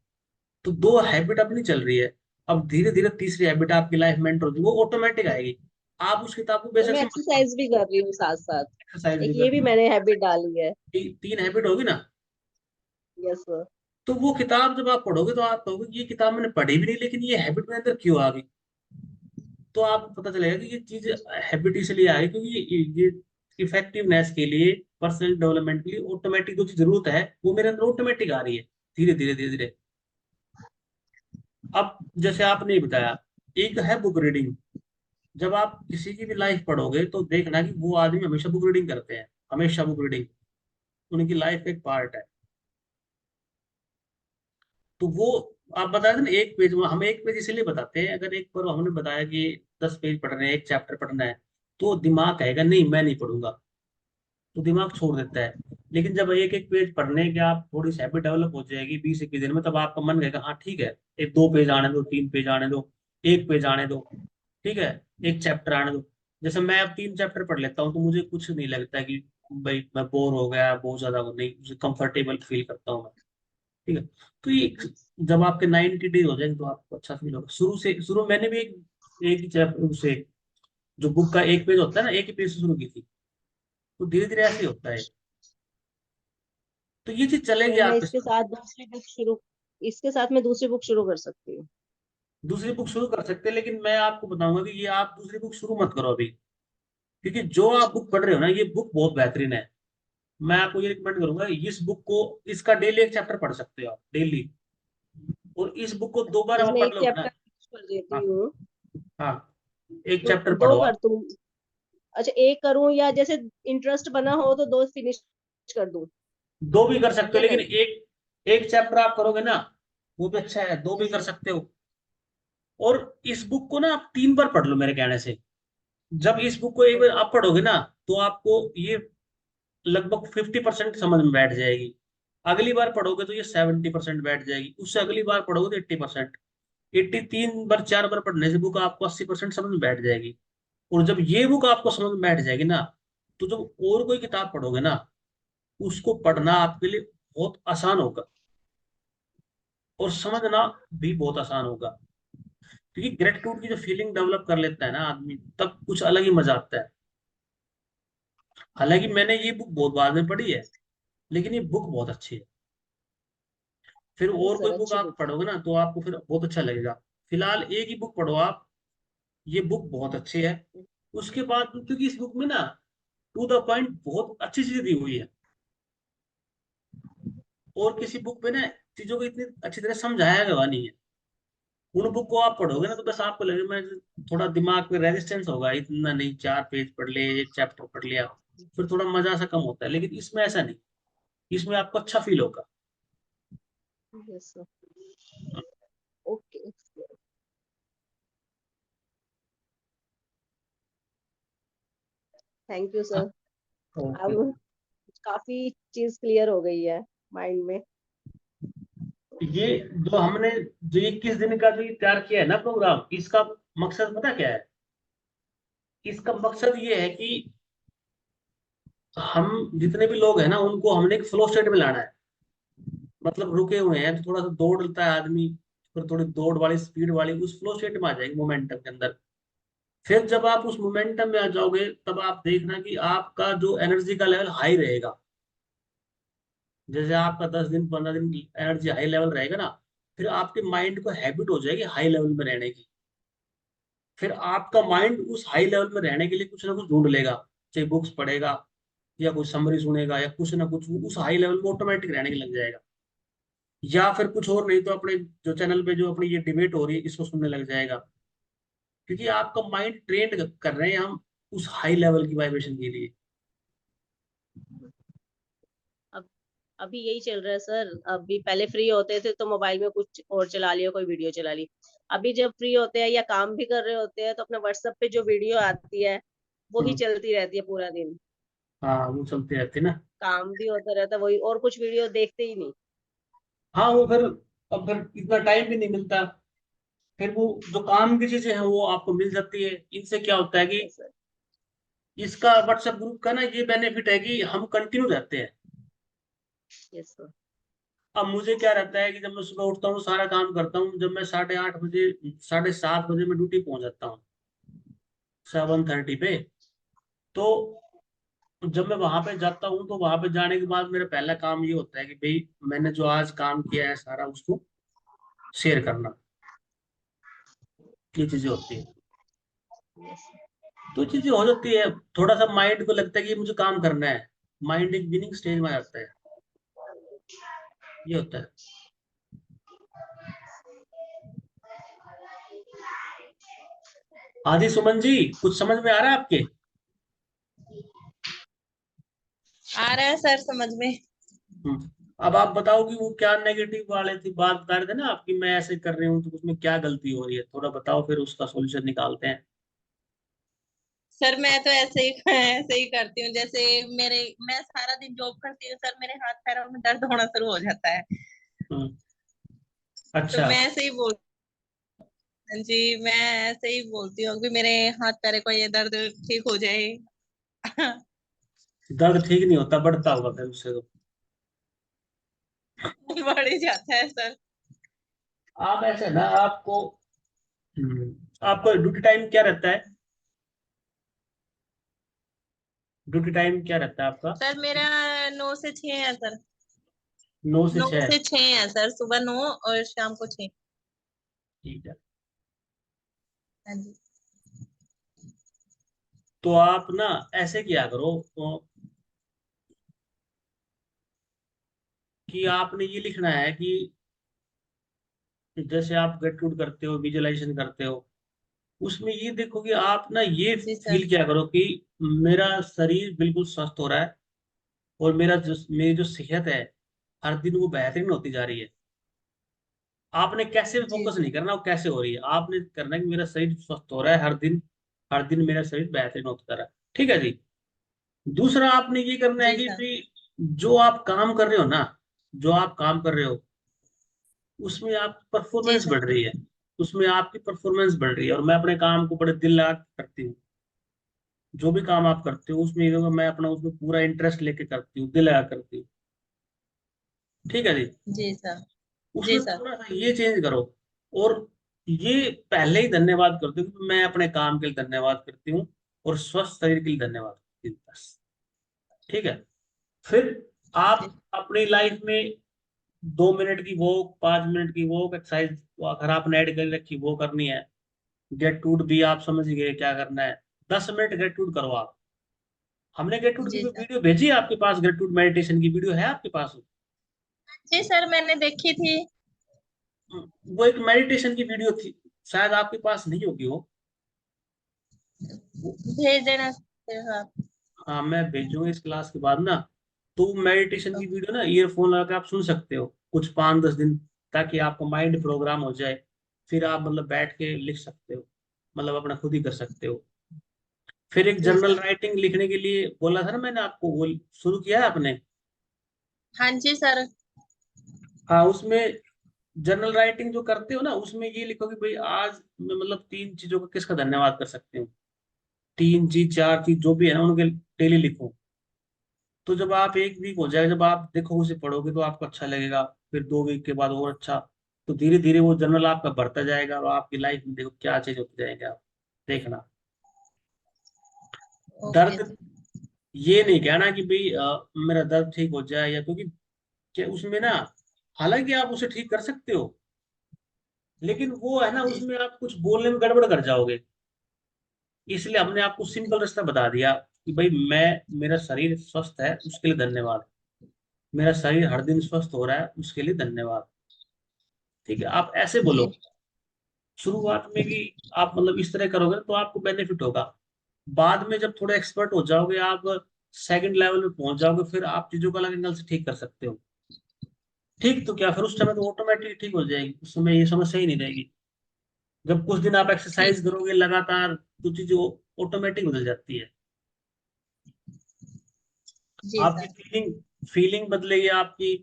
तो दो हैबिट अपनी चल रही है। अब धीरे धीरे तीसरी हैबिट आपकी लाइफ में एंटर होगी, वो ऑटोमेटिक आएगी। आप उस किताब को और बेशक मैं से मत पढ़ो, एक्सरसाइज भी कर रही हूँ साथ साथ। एक्सरसाइज एक भी ये कर, भी मैंने हैबिट डाली है। तीन हैबिट होगी ना। Yes sir. तो वो किताब जब आप पढ़ोगे तो आप कहोगे कि ये किताब मैंने पढ़ी भी नहीं, लेकिन ये हैबिट मेरे अंदर क्यों आ गई। तो आपको पता चलेगा कि ये चीज हैबिट इसलिए आ गई क्योंकि ये इफेक्टिवनेस के लिए, पर्सनल डेवलपमेंट के लिए ऑटोमेटिक जो चीज जरूरत है वो मेरे अंदर ऑटोमेटिक आ रही है, धीरे धीरे धीरे धीरे। अब जैसे आपने ही बताया, एक है बुक रीडिंग। जब आप किसी की भी लाइफ पढ़ोगे तो देखना कि वो आदमी हमेशा बुक रीडिंग करते हैं, हमेशा बुक रीडिंग उनकी लाइफ का एक पार्ट है। तो वो आप बता दें ना, एक पेज में हम एक पेज इसलिए बताते हैं, अगर एक बार हमने बताया कि 10 पेज पढ़ने हैं, एक चैप्टर पढ़ना है, तो दिमाग कहेगा नहीं मैं नहीं पढ़ूंगा, तो दिमाग छोड़ देता है। लेकिन जब एक एक पेज पढ़ने के आप थोड़ी सी हैबिट डेवलप हो जाएगी 20-21 दिन में, तब आपका मन कहेगा हाँ ठीक है, एक 2 पेज आने दो, 3 पेज आने दो, एक पेज आने दो, ठीक है, एक चैप्टर आने दो। जैसे मैं अब 3 चैप्टर पढ़ लेता हूँ तो मुझे कुछ नहीं लगता कि भाई मैं बोर हो गया बहुत ज्यादा, वो नहीं, मुझे कंफर्टेबल फील करता हूँ मैं। ठीक है। तो ये जब आपके 90 डेज हो जाएंगे तो आपको अच्छा फील होगा। शुरू मैंने भी एक ही चैप्टर से, जो बुक का एक पेज होता है ना, एक ही पेज से शुरू की थी। तो धीरे धीरे ऐसे ही होता है। तो ये चीज चलेगी तो मैं आपके इसके साथ। साथ दूसरी बुक शुरू इसके साथ मैं दूसरी बुक शुरू कर सकती हूँ। दूसरी बुक शुरू कर सकते हैं, लेकिन मैं आपको बताऊंगा कि ये आप दूसरी बुक शुरू मत करो अभी, क्योंकि जो आप बुक पढ़ रहे हो ना, ये बुक बहुत बेहतरीन है। मैं आपको ये रिकमेंड करूंगा, इस बुक को, इसका डेली एक चैप्टर पढ़ सकते हो आप, डेली। और इस बुक को 2 बार आप इसमें पढ़ एक लोगे ना। चैप्टर कर देती हाँ, हूँ। हाँ, एक तो चैप्टर दो पढ़ो कर आप। दूँ? अच्छा, एक करूँ या जैसे इंटरेस्ट बना हो तो दो फिनिश कर दूँ, दो भी कर सकते हो, या लेकिन नहीं? एक एक चैप्टर आप करोगे ना, वो भी अच्छा है, दो भी कर सकते हो। और इस बुक को ना आप 3 बार पढ़ लो मेरे कहने से। जब इस बुक को एक बार ओके। आप पढ़ोगे ना, तो आपको ये लगभग 50% समझ में बैठ जाएगी। अगली बार पढ़ोगे तो ये 70% बैठ जाएगी, उससे अगली बार पढ़ोगे तो 80%। 3 बार 4 बार पढ़ने से बुक आपको 80% समझ में बैठ जाएगी। और जब ये बुक आपको समझ में बैठ जाएगी ना, तो जब और कोई किताब पढ़ोगे ना, उसको पढ़ना आपके लिए बहुत आसान होगा, और समझना भी बहुत आसान होगा। क्योंकि ग्रेटिट्यूड की जो फीलिंग डेवलप कर लेता है ना आदमी, तब कुछ अलग ही मजा आता है। हालांकि मैंने ये बुक बहुत बाद में पढ़ी है, लेकिन ये बुक बहुत अच्छी है। फिर अरे और कोई सर, बुक अच्छी आप बुक है। पढ़ोगे ना तो आपको फिर बहुत अच्छा लगेगा। फिलहाल एक ही बुक पढ़ो आप, ये बुक बहुत अच्छी है। उसके बाद, क्योंकि इस बुक में ना टू द पॉइंट बहुत अच्छी चीजें दी हुई है, और किसी बुक में ना चीजों को इतनी अच्छी तरह समझाया गया नहीं है। उन बुक को आप पढ़ोगे ना तो बस आपको लगेगा मैं, थोड़ा दिमाग में रेजिस्टेंस होगा, इतना नहीं, 4 पेज पढ़ ले, एक चैप्टर पढ़ लिया, फिर थोड़ा मजा सा कम होता है। लेकिन इसमें ऐसा नहीं, इसमें आपको अच्छा फील होगा। Yes sir. Okay. Thank you sir. Okay. अब काफी चीज क्लियर हो गई है माइंड में। ये जो हमने, जो 21 दिन का जो ये तैयार किया है ना प्रोग्राम, इसका मकसद पता क्या है? इसका मकसद ये है कि हम जितने भी लोग हैं ना, उनको हमने एक फ्लो स्टेट में लाना है। मतलब रुके हुए हैं तो थोड़ा सा दौड़ता है आदमी, फिर थोड़ी दौड़ वाली, स्पीड वाली, उस फ्लो स्टेट में आ जाएंगे, मोमेंटम के अंदर। फिर जब आप उस मोमेंटम में आ जाओगे, तब आप देखना कि आपका जो एनर्जी का लेवल हाई रहेगा। जैसे आपका 10 दिन 15 दिन एनर्जी हाई लेवल रहेगा ना, फिर आपके माइंड को हैबिट हो जाएगी हाई लेवल में रहने की। फिर आपका माइंड उस हाई लेवल में रहने के लिए कुछ ना कुछ ढूंढ लेगा, चाहे बुक्स पढ़ेगा, या कुछ समरी सुनेगा, या कुछ ना कुछ उस हाई लेवल में ऑटोमेटिक रहने के लग जाएगा। या फिर कुछ और नहीं तो अपने जो चैनल पे जो अपनी ये डिबेट हो रही है, इसको सुनने लग जाएगा। क्योंकि आपका माइंड ट्रेंड कर रहे हैं हम उस हाई लेवल की वाइब्रेशन के लिए। अब अभी यही चल रहा है सर। अभी पहले फ्री होते थे तो मोबाइल में कुछ और चला लिया, कोई वीडियो चला ली। अभी जब फ्री होते हैं या काम भी कर रहे होते हैं तो अपने व्हाट्सएप पे जो वीडियो आती है वो ही हम्म। चलती रहती है पूरा दिन। हाँ, वो चलते रहते ना। काम भी होता रहता है वही, और कुछ वीडियो देखते ही नहीं। हाँ, वो फिर, अब फिर इतना टाइम भी नहीं मिलता। फिर वो जो काम की चीजें हैं वो आपको मिल जाती है। इनसे क्या होता है कि यस सर। इसका व्हाट्सएप ग्रुप का ना ये बेनिफिट है कि हम कंटिन्यू रहते हैं। Yes sir. अब मुझे क्या रहता है कि जब मैं सुबह उठता हूँ सारा काम करता हूँ, जब मैं 8:30 बजे 7:30 बजे मैं ड्यूटी पहुंच जाता हूँ 7:30 पे। तो जब मैं वहां पे जाता हूँ तो वहां पे जाने के बाद मेरा पहला काम ये होता है कि भाई मैंने जो आज काम किया है सारा उसको शेयर करना। ये चीजें होती है, यस तो चीजें हो जाती है। थोड़ा सा माइंड को लगता है कि मुझे काम करना है, माइंड एक विनिंग स्टेज में आ जाता है। ये होता है। आदि सुमन जी, कुछ समझ में आ रहा है आपके? आ रहा है सर समझ में। अब आप बताओ कि वो क्या नेगेटिव वाले थी बात बता रहे थे ना आपकी, मैं ऐसे कर रही हूँ तो उसमें क्या गलती हो रही है, थोड़ा बताओ फिर उसका सॉल्यूशन निकालते हैं। सर मैं तो ऐसे ही ऐसे ही करती हूँ जैसे मेरे मैं सारा दिन जॉब करती हूँ सर, मेरे हाथ पैरों में दर्द होना शुरू हो जाता है। हम्म, तो अच्छा। मैं ऐसे ही बोल जी, मैं ऐसे ही बोलती हूँ कि मेरे हाथ पैर को ये दर्द ठीक हो जाए। दर्द ठीक नहीं होता, बढ़ता होगा फिर उससे तो। बढ़ ही जाता है सर। आप ऐसे ना आपको आपको ड्यूटी टाइम क्या रहता है? ड्यूटी टाइम क्या रहता है आपका? सर मेरा 9 से 6 है सर। नौ 9 से 6? से छह है सर, सुबह 9 और शाम को 6। ठीक है। हाँ जी। तो आप ना ऐसे किया करो कि आपने ये लिखना है कि जैसे आप गेट टूट करते हो, विजुअलाइजेशन करते हो, उसमें ये देखो कि आप ना ये जी सर। फील किया करो कि मेरा शरीर बिल्कुल स्वस्थ हो रहा है और मेरी जो सेहत है हर दिन वो बेहतरीन होती जा रही है। आपने कैसे भी जी फोकस सर। नहीं करना वो कैसे हो रही है, आपने करना है कि मेरा शरीर स्वस्थ हो रहा है हर दिन, हर दिन मेरा शरीर बेहतरीन होता जा रहा है। ठीक है जी। दूसरा आपने ये करना है जी कि सर। भी जो आप काम कर रहे हो ना, जो आप काम कर रहे हो उसमें आपकी जी परफॉर्मेंस सर। बढ़ रही है, उसमें आपकी परफॉर्मेंस बढ़ रही है। और मैं अपने काम को बड़े दिल लगा के करती हूँ। जो भी काम आप करते हो उसमें ये देखो, मैं अपना उसमें पूरा इंटरेस्ट लेके करती हूँ, दिल लगा करती हूँ। ठीक है जी। जी सर। जी उसमें सर। थोड़ा सा ये चेंज करो। और ये पहले ही धन्यवाद करती हूँ कि मैं अपने काम के लिए धन्यवाद करती हूँ और स्वस्थ शरीर के लिए धन्यवाद करती हूँ, बस। ठीक है। फिर जी। आप अपनी लाइफ में 2 मिनट की वॉक, 5 मिनट की वॉक एक्सरसाइज अगर आपने ऐड कर रखी वो करनी है। ग्रेटिट्यूड भी आप समझ गए क्या करना है। 10 मिनट ग्रेटिट्यूड करो आप। हमने ग्रेटिट्यूड की जी सर। वीडियो भेजी है आपके पास, ग्रेटिट्यूड मेडिटेशन की वीडियो है आपके पास? जी सर मैंने देखी थी। वो एक मेडिटेशन की वीडियो थी, शायद आपके पास नहीं होगी वो। भेज देना फिर आप। हाँ, मैं भेजूंगा इस क्लास के बाद ना। तो मेडिटेशन की वीडियो ना ईयरफोन लगा के आप सुन सकते हो कुछ 5-10 दिन, ताकि आपका माइंड प्रोग्राम हो जाए। फिर आप मतलब बैठ के लिख सकते हो, मतलब अपना खुद ही कर सकते हो। फिर एक जी जनरल सर। राइटिंग लिखने के लिए बोला था ना मैंने आपको, वो शुरू किया है आपने? हाँ जी सर। हाँ, उसमें जनरल राइटिंग जो करते हो ना उसमें ये लिखो कि भाई आज मैं मतलब 3 चीजों का किसका धन्यवाद कर सकती हूँ। 3 चीज 4 चीज जो भी है ना उनके डेली लिखो। तो जब आप एक वीक हो जाए, जब आप देखो उसे पढ़ोगे तो आपको अच्छा लगेगा। फिर 2 वीक के बाद और अच्छा। तो धीरे धीरे वो जर्नल आपका बढ़ता जाएगा और आपकी लाइफ में देखो क्या चीज होती जाएंगे आप देखना। ओके दर्द, सर। ये नहीं कहना कि भाई मेरा दर्द ठीक हो जाए, या क्योंकि क्या उसमें ना, हालांकि आप उसे ठीक कर सकते हो, लेकिन वो है ना जी। उसमें आप कुछ बोलने में गड़बड़ कर जाओगे। इसलिए हमने आपको सिंपल रास्ता बता दिया कि भाई मेरा शरीर स्वस्थ है उसके लिए धन्यवाद, मेरा शरीर हर दिन स्वस्थ हो रहा है उसके लिए धन्यवाद। ठीक है, आप ऐसे बोलो। जी। शुरुआत में भी आप मतलब इस तरह करोगे तो आपको बेनिफिट होगा। बाद में जब थोड़ा एक्सपर्ट हो जाओगे आप, सेकंड लेवल में पहुंच जाओगे, फिर आप चीजों को अलग एंगल से ठीक कर सकते हो। ठीक, तो क्या फिर उस समय तो ऑटोमेटिक ठीक हो जाएगी, उस समय ये समस्या ही नहीं रहेगी। जब कुछ दिन आप ठीक। एक्सरसाइज करोगे लगातार तो चीजें ऑटोमेटिक बदल जाती है। जी आपकी सर। फीलिंग फीलिंग बदलेगी आपकी।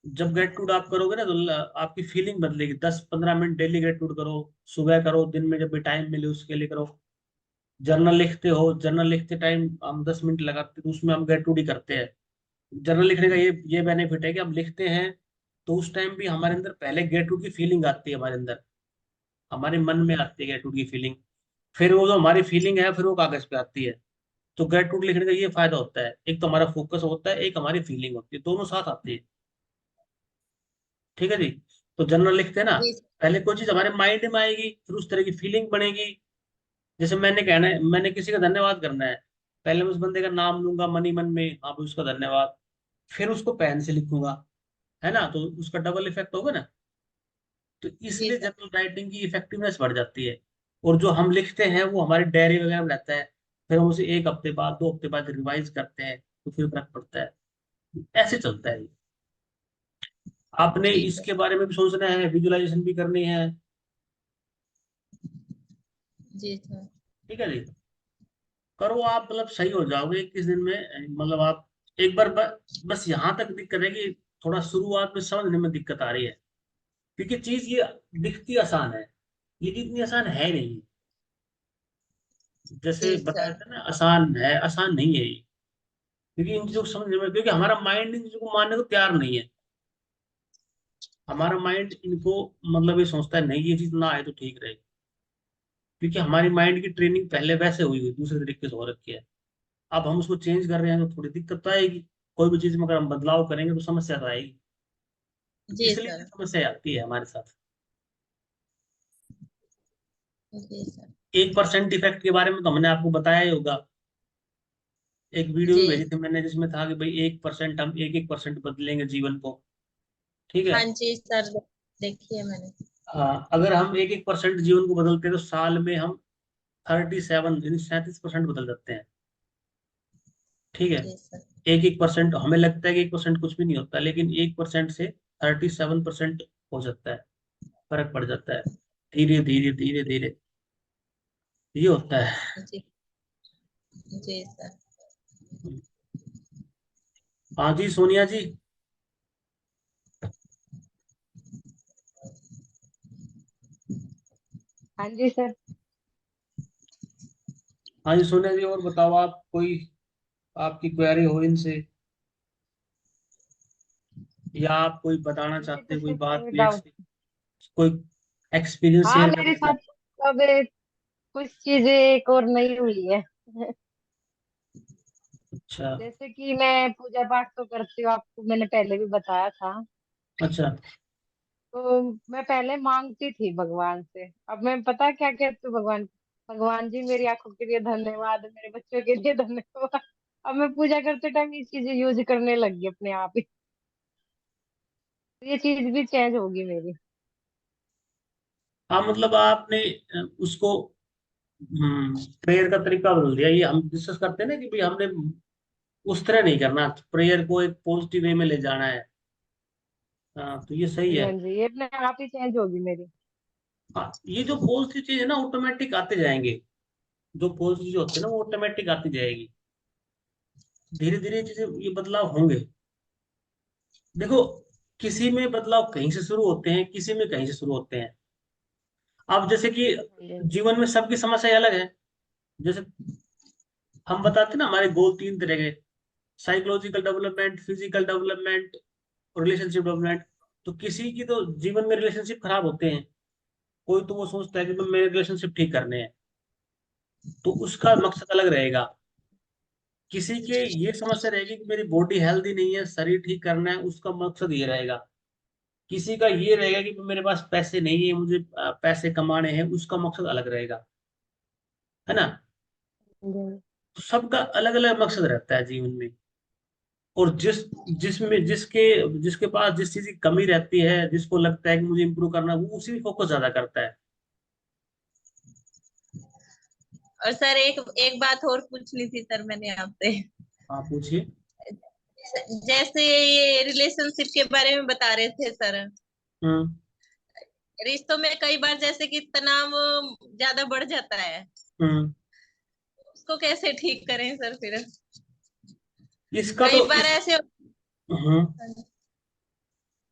जब ग्रेटिट्यूड आप करोगे ना तो आपकी फीलिंग बदलेगी। 10-15 मिनट डेली ग्रेटिट्यूड करो, सुबह करो, दिन में जब भी टाइम मिले उसके लिए करो। जर्नल लिखते हो, जर्नल लिखते टाइम हम 10 मिनट लगाते हैं तो उसमें हम ग्रेटिट्यूड ही करते हैं। जर्नल लिखने का ये बेनिफिट है कि हम लिखते हैं तो उस टाइम भी हमारे अंदर पहले ग्रेटिट्यूड की फीलिंग आती है, हमारे अंदर, हमारे मन में आती है ग्रेटिट्यूड की फीलिंग। फिर वो जो हमारी फीलिंग है फिर वो कागज पे आती है। तो ग्रेटिट्यूड लिखने का ये फायदा होता है, एक तो हमारा फोकस होता है, एक हमारी फीलिंग होती है, दोनों साथ आती है। ठीक है जी। तो जर्नल लिखते हैं ना, जी पहले कोई चीज हमारे माइंड में आएगी, फिर उस तरह की फीलिंग बनेगी। जैसे मैंने कहना है, मैंने किसी का धन्यवाद करना है, पहले मैं उस बंदे का नाम लूंगा मनी मन में, हाँ भाई उसका धन्यवाद, फिर उसको पेन से लिखूंगा, है ना, तो उसका डबल इफेक्ट होगा ना। तो जी इसलिए सर। जनरल राइटिंग की इफेक्टिवनेस बढ़ जाती है। और जो हम लिखते हैं वो हमारी डायरी वगैरह में रहता है, फिर हम उसे 1 हफ्ते बाद 2 हफ्ते बाद रिवाइज करते हैं तो फिर फर्क पड़ता है। ऐसे चलता है ये। आपने ठीक है। इसके बारे में भी सोचना है, विजुअलाइजेशन भी करनी है। जी सर। ठीक है जी। करो आप, मतलब सही हो जाओगे 21 दिन में। मतलब आप एक बार बस यहाँ तक दिक्कत है कि थोड़ा शुरुआत में समझने में दिक्कत आ रही है, क्योंकि चीज ये दिखती आसान है लेकिन इतनी आसान है नहीं। जैसे जी बताया सर। था ना, आसान है, आसान नहीं है ये। क्योंकि इन चीजों को समझने में, क्योंकि हमारा माइंड इन चीजों को मानने को तैयार नहीं है। हमारा माइंड इनको, मतलब ये सोचता है नहीं ये चीज ना आए तो ठीक रहे, क्योंकि हमारी माइंड की ट्रेनिंग पहले वैसे हुई हुई दूसरे तरीके से हो रखी है। अब हम उसको चेंज कर रहे हैं तो थोड़ी दिक्कत तो आएगी। कोई भी चीज में अगर हम बदलाव करेंगे तो समस्या तो आएगी। तो जी इसलिए ये सर। समस्या आती है हमारे साथ। जी सर। 1% इफेक्ट के बारे में तो हमने आपको बताया ही होगा। एक वीडियो भी जी। भेजी थी मैंने जिसमें था कि भाई 1%, हम 1-1% बदलेंगे जीवन को। ठीक है। हाँ जी सर, देखिए मैंने। हाँ, अगर हम 1-1% जीवन को बदलते हैं तो साल में हम 37 यानी 37% बदल जाते हैं। ठीक है। जी सर। 1-1% हमें लगता है कि 1% कुछ भी नहीं होता, लेकिन 1% से 37% हो जाता है, फर्क पड़ जाता है। धीरे धीरे धीरे धीरे ये होता है। जी। जी सर। हाँ जी सोनिया जी। हाँ जी सर। हाँ जी सोनिया जी, और बताओ आप कोई, आपकी क्वेरी हो इनसे, या आप कोई बताना मुझे चाहते तो हैं, कोई सिर्फ बात, एक कोई डाउट। कोई एक्सपीरियंस हाँ शेयर मेरे करना साथ चाहते अब कुछ चीजें एक और नई हुई है। हैं? अच्छा। जैसे कि मैं पूजा पाठ तो करती हूँ, आपको मैंने पहले भी बताया था। अच्छा। तो मैं पहले मांगती थी भगवान से, अब मैं पता क्या कहती हूँ भगवान को, भगवान जी मेरी आंखों के लिए धन्यवाद, मेरे बच्चों के लिए धन्यवाद। अब मैं पूजा करते टाइम ये चीजें यूज करने लगी अपने आप ही। तो ये चीज भी चेंज होगी मेरी। हाँ मतलब आपने उसको, प्रेयर का तरीका बदल दिया। ये हम डिस्कस करते हैं ना कि भाई हमने उस तरह नहीं करना, प्रेयर को एक पॉजिटिव वे में ले जाना है। हाँ तो ये सही जी है। हाँ जी, ये अपने आप ही चेंज होगी मेरी। हाँ ये जो पॉजिटिव चीज है ना ऑटोमेटिक आते जाएंगे, जो पॉजिटिव चीज होते हैं ना वो ऑटोमेटिक आती जाएगी। धीरे धीरे चीजें, ये बदलाव होंगे। देखो, किसी में बदलाव कहीं से शुरू होते हैं, किसी में कहीं से शुरू होते हैं। अब जैसे कि हाँ जी। जीवन में सबकी समस्या अलग है। जैसे हम बताते हैं ना, हमारे गोल 3 तरह के, psychological development, physical development, relationship development. तो किसी की तो जीवन में रिलेशनशिप खराब होते हैं, कोई तो वो सोचता है कि तो मेरे रिलेशनशिप ठीक करने हैं, तो उसका मकसद अलग रहेगा। किसी के ये समस्या रहेगी कि मेरी बॉडी हेल्दी नहीं है, शरीर ठीक करना है, उसका मकसद ये रहेगा। किसी का ये रहेगा कि मेरे पास पैसे नहीं है, मुझे पैसे कमाने हैं, उसका मकसद अलग रहेगा, है ना। जी। तो सबका अलग अलग मकसद रहता है जीवन में। और जिसमें जिसके जिसके पास जिस चीज की कमी रहती है, जिसको लगता है कि मुझे इंप्रूव करना, वो उसी फोकस ज्यादा करता है। और सर एक एक बात और पूछनी थी सर मैंने आपसे। हाँ पूछिए। जैसे ये रिलेशनशिप के बारे में बता रहे थे सर, हम्म। रिश्तों में कई बार जैसे कि तनाव ज्यादा बढ़ जाता है, हम्म। उसको कैसे ठीक करें सर फिर? इसका कई तो बार इस ऐसे हम्म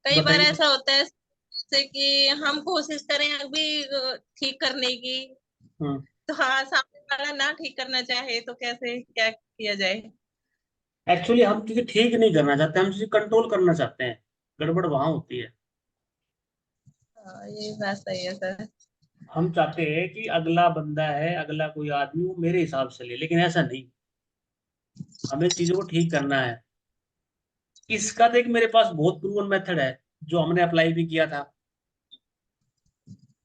कई बार बताइए। ऐसा होता है जैसे कि हम कोशिश करें अभी ठीक करने की, हम्म। तो हाँ सामने वाला ना ठीक करना चाहे तो कैसे क्या किया जाए? एक्चुअली हम चीजें ठीक नहीं करना चाहते, हम चीजें कंट्रोल करना चाहते हैं, गड़बड़ वहां होती है। हाँ ये बात सही है सर। हम चाहते हैं कि अगला बंदा है, अगला कोई आदमी, वो मेरे हिसाब से ले, लेकिन ऐसा नहीं। हमें चीजों को ठीक करना है। इसका तो एक मेरे पास बहुत प्रूवन मेथड है, जो हमने अप्लाई भी किया था।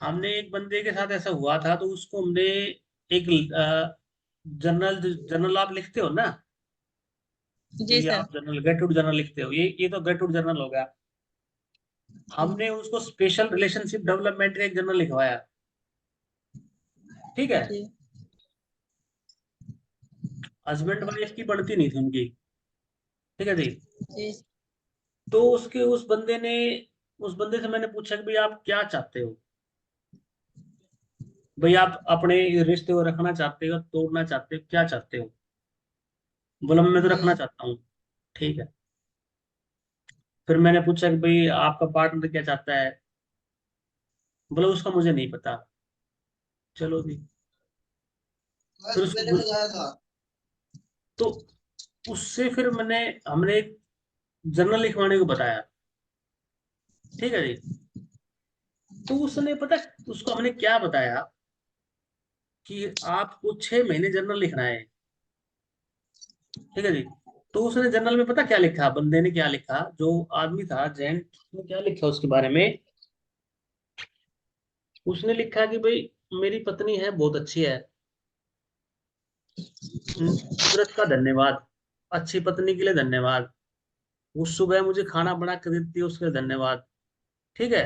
हमने एक बंदे के साथ ऐसा हुआ था, तो उसको हमने एक जर्नल, जर्नल आप लिखते हो ना, जी कि सर। आप जर्नल, ग्रेटिट्यूड जर्नल लिखते हो, ये तो ग्रेटिट्यूड जर्नल हो गया। जी हमने उसको स्पेशल रिलेशनशिप डेवलपमेंट का एक जर्नल लिखवाया। ठीक है। जी हस्बैंड वाइफ की बनती नहीं थी उनकी। ठीक है जी। जी तो उसके उस बंदे से मैंने पूछा कि भाई आप क्या चाहते हो, भाई आप अपने रिश्ते को रखना चाहते हो, तोड़ना चाहते हो, क्या चाहते हो? बोला मैं तो रखना जी चाहता हूँ। ठीक है। फिर मैंने पूछा कि भाई आपका पार्टनर क्या चाहता है? बोला उसका मुझे नहीं पता। चलो जी। फिर उसको तो उससे फिर हमने एक जर्नल लिखवाने को बताया। ठीक है जी। तो उसने पता, उसको हमने क्या बताया कि आपको 6 महीने जर्नल लिखना है। ठीक है जी। तो उसने जर्नल में पता क्या लिखा, बंदे ने क्या लिखा, जो आदमी था जेंट, उसने क्या लिखा उसके बारे में? उसने लिखा कि भाई मेरी पत्नी है, बहुत अच्छी है, कुदरत का धन्यवाद, अच्छी पत्नी के लिए धन्यवाद, वो सुबह मुझे खाना बना कर देती है, उसके लिए धन्यवाद। ठीक है।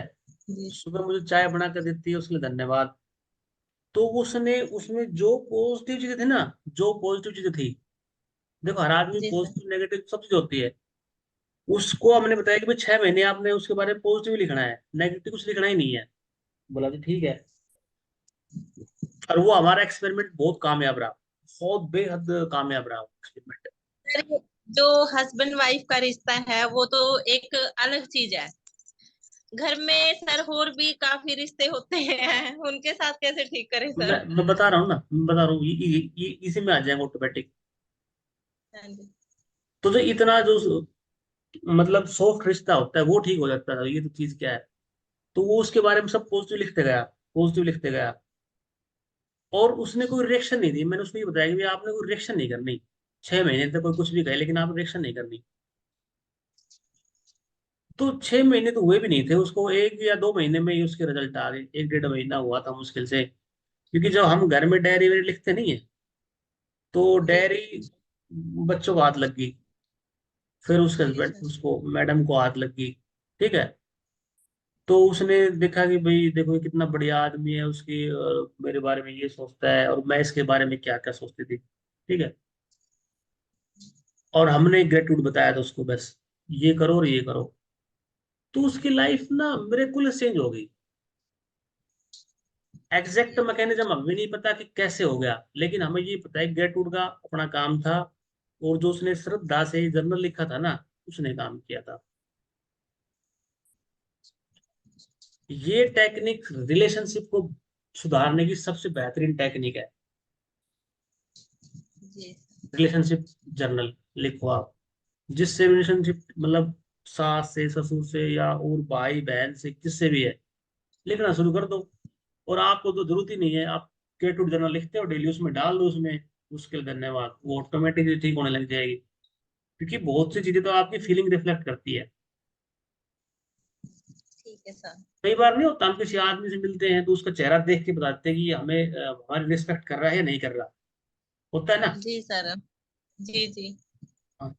जी सुबह मुझे चाय बना कर देती है, उसके लिए धन्यवाद। तो उसने उसमें जो पॉजिटिव चीजें थी ना, जो पॉजिटिव चीजें थी, देखो हर आदमी जी सर। पॉजिटिव नेगेटिव सब चीज होती है, उसको हमने बताया कि भाई 6 महीने आपने उसके बारे में पॉजिटिव लिखना है, नेगेटिव कुछ लिखना ही नहीं है। बोला जी ठीक है। और वो हमारा एक्सपेरिमेंट बहुत कामयाब रहा, बहुत बेहद कामयाब रहा एक्सपेरिमेंट। सर, जो हस्बैंड वाइफ का रिश्ता है वो तो एक अलग चीज है। घर में सर और भी काफी रिश्ते होते हैं, उनके साथ कैसे ठीक करें सर? मैं बता रहा हूँ ना, मैं बता रहा हूँ, इसी में आ जाएंगे ऑटोमेटिक। हाँ जी। तो जो इतना जो मतलब सॉफ्ट रिश्ता होता है वो ठीक हो जाता है, ये तो चीज क्या है। तो वो उसके बारे में सब पॉजिटिव लिखते गया, पॉजिटिव लिखते गया। और उसने कोई रिएक्शन नहीं दी। मैंने उसको ये बताया कि भाई आपने कोई रिएक्शन नहीं करनी, 6 महीने तक कोई कुछ भी कहे, लेकिन आप रिएक्शन नहीं करनी। तो 6 महीने तो हुए भी नहीं थे, उसको 1 या 2 महीने में ही उसके रिजल्ट आ गए, 1 डेढ़ महीना हुआ था मुश्किल से। क्योंकि जब हम घर में डायरी वेरी लिखते नहीं है, तो जी डायरी बच्चों को हाथ लग गई, फिर उसके जी हस्बैंड, सर। उसको मैडम को हाथ लग गई। ठीक है। तो उसने देखा कि भाई देखो ये कितना बढ़िया आदमी है, उसकी मेरे बारे में ये सोचता है, और मैं इसके बारे में क्या क्या सोचती थी। ठीक है। और हमने ग्रेटिट्यूड बताया था उसको, बस ये करो और ये करो। तो उसकी लाइफ ना मिरेकुलस चेंज हो गई। एग्जैक्ट मैकेनिज्म हमें भी नहीं पता कि कैसे हो गया, लेकिन हमें ये पता है ग्रेटिट्यूड का अपना काम था। और जो उसने श्रद्धा से जर्नल लिखा था ना, उसने काम किया था। ये टेक्निक रिलेशनशिप को सुधारने की सबसे बेहतरीन टेक्निक है। जी रिलेशनशिप जर्नल लिखो आप, जिससे रिलेशनशिप मतलब सास से, ससुर से, या और भाई बहन से, किससे भी है, लिखना शुरू कर दो। और आपको तो जरूरत ही नहीं है, आप ग्रेटिट्यूड जर्नल लिखते हो डेली, उसमें डाल दो, उसमें उसके लिए धन्यवाद, वो ऑटोमेटिकली ठीक होने लग जाएगी। क्योंकि बहुत सी चीजें तो आपकी फीलिंग रिफ्लेक्ट करती है। ठीक है सर। कई बार नहीं होता, हम किसी आदमी से मिलते हैं तो उसका चेहरा देख के बताते हैं कि ये हमें हमारी रिस्पेक्ट कर रहा है या नहीं कर रहा, होता है ना। जी सर। जी जी। हाँ।